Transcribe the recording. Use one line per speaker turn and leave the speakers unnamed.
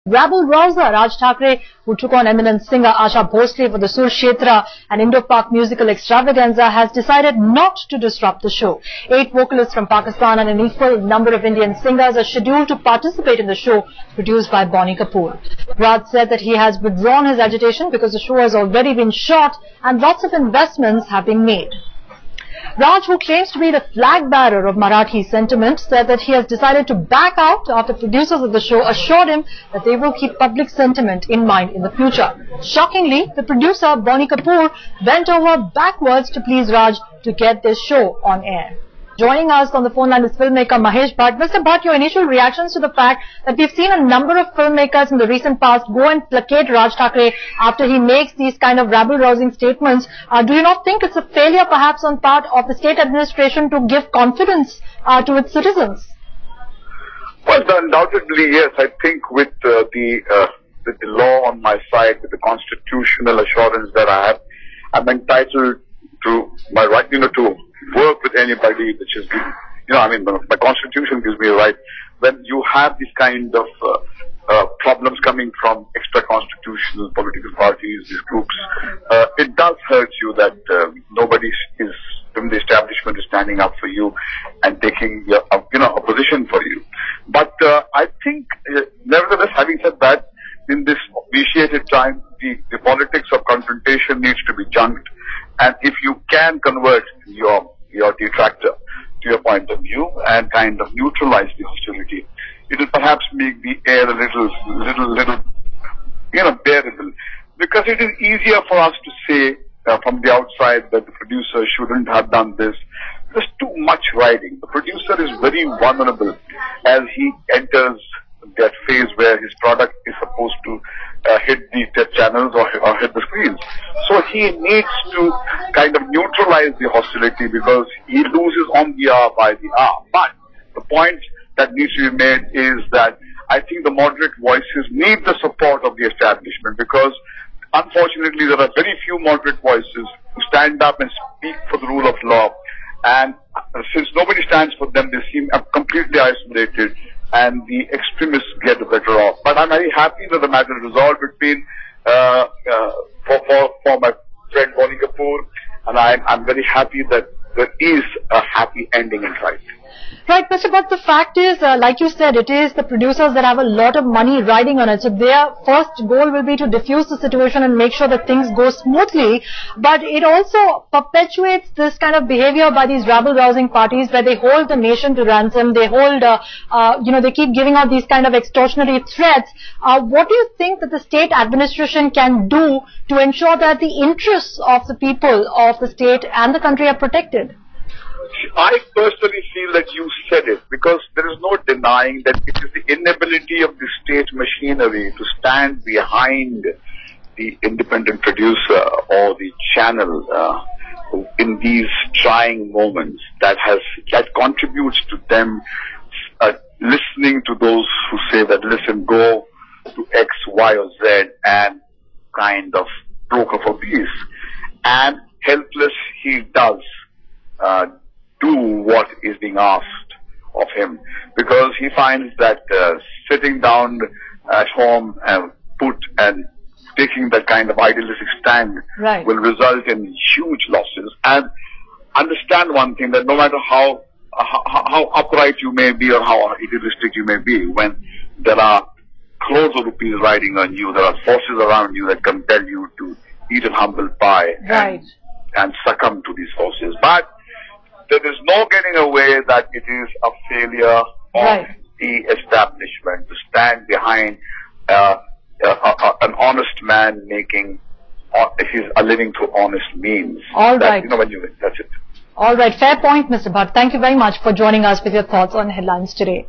Rabble-rouser Raj Thackeray, who took on eminent singer Asha Bhosle for the Sur Kshetra and Indo-Pak musical extravaganza, has decided not to disrupt the show. 8 vocalists from Pakistan and an equal number of Indian singers are scheduled to participate in the show produced by Bonnie Kapoor. Raj said that he has withdrawn his agitation because the show has already been shot and lots of investments have been made. Raj, who claims to be the flag bearer of Marathi sentiment, said that he has decided to back out after producers of the show assured him that they will keep public sentiment in mind in the future. Shockingly, the producer, Bonnie Kapoor, bent over backwards to please Raj to get this show on air. Joining us on the phone line is filmmaker Mahesh Bhatt. Mr. Bhatt, your initial reactions to the fact that we've seen a number of filmmakers in the recent past go and placate Raj Thackeray after he makes these kind of rabble-rousing statements. Do you not think it's a failure perhaps on part of the state administration to give confidence to its citizens?
Well, undoubtedly, yes. I think with the law on my side, with the constitutional assurance that I have, I'm entitled to my right, to work with anybody, which is, my constitution gives me a right. When you have this kind of problems coming from extra-constitutional political parties, these groups, it does hurt you that nobody is from the establishment is standing up for you and taking a position for you. But I think, nevertheless, having said that, in this vitiated time, the politics of confrontation needs to be junked. And if you can convert your detractor to your point of view and kind of neutralize the hostility, it will perhaps make the air a little bearable. Because it is easier for us to say from the outside that the producer shouldn't have done this. There's too much riding. The producer is very vulnerable as he enters that phase where his product is supposed to hit the channels or hit the screens. So he needs to kind of neutralize the hostility because he loses on the hour by the hour. But the point that needs to be made is that I think the moderate voices need the support of the establishment because unfortunately there are very few moderate voices who stand up and speak for the rule of law. And since nobody stands for them, they seem completely isolated and the extremists get better off. But I'm very happy that the matter is resolved between for my friend Bonnie Kapoor, and I'm very happy that there is a happy ending in sight.
Right, Mr. Bhatt, the fact is, like you said, it is the producers that have a lot of money riding on it. So their first goal will be to diffuse the situation and make sure that things go smoothly. But it also perpetuates this kind of behavior by these rabble-rousing parties where they hold the nation to ransom. They hold, they keep giving out these kind of extortionary threats. What do you think that the state administration can do to ensure that the interests of the people of the state and the country are protected?
I personally feel that you said it because there is no denying that it is the inability of the state machinery to stand behind the independent producer or the channel in these trying moments that contributes to them listening to those who say that, listen, go to X, Y, or Z and kind of broker for peace. And helpless he does do what is being asked of him because he finds that sitting down at home and taking that kind of idealistic stand will result in huge losses. And understand one thing, that no matter how upright you may be or how idealistic you may be, when there are crores of rupees riding on you, there are forces around you that compel you to eat a humble pie and succumb to these forces. But there is no getting away that it is a failure of the establishment to stand behind an honest man making a living through honest means.
All right.
That's it.
All right. Fair point, Mr. Bhatt. Thank you very much for joining us with your thoughts on Headlines today.